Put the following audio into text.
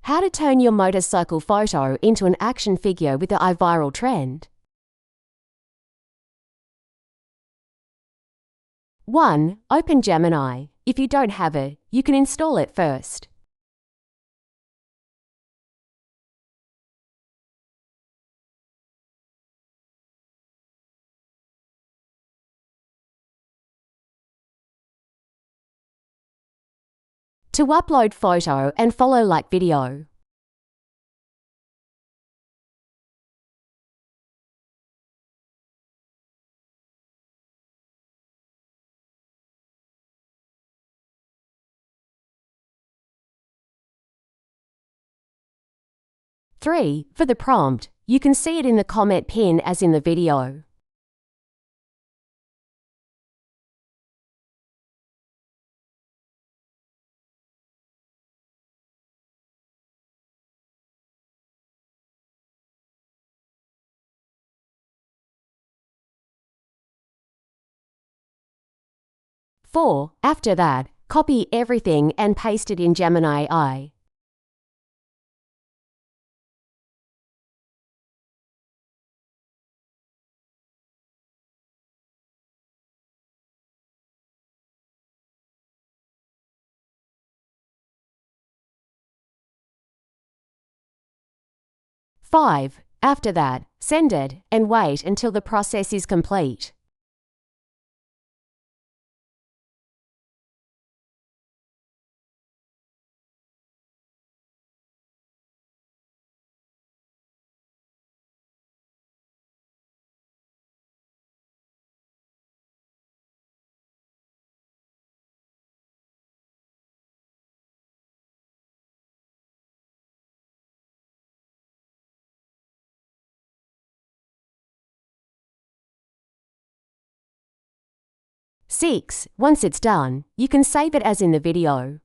How to turn your motorcycle photo into an action figure with the iViral trend. 1. Open Gemini. If you don't have it, you can install it first. To upload photo and follow like video. Three, for the prompt, you can see it in the comment pin as in the video. Four, after that, copy everything and paste it in Gemini AI. Five, after that, send it and wait until the process is complete. Six, once it's done, you can save it as in the video.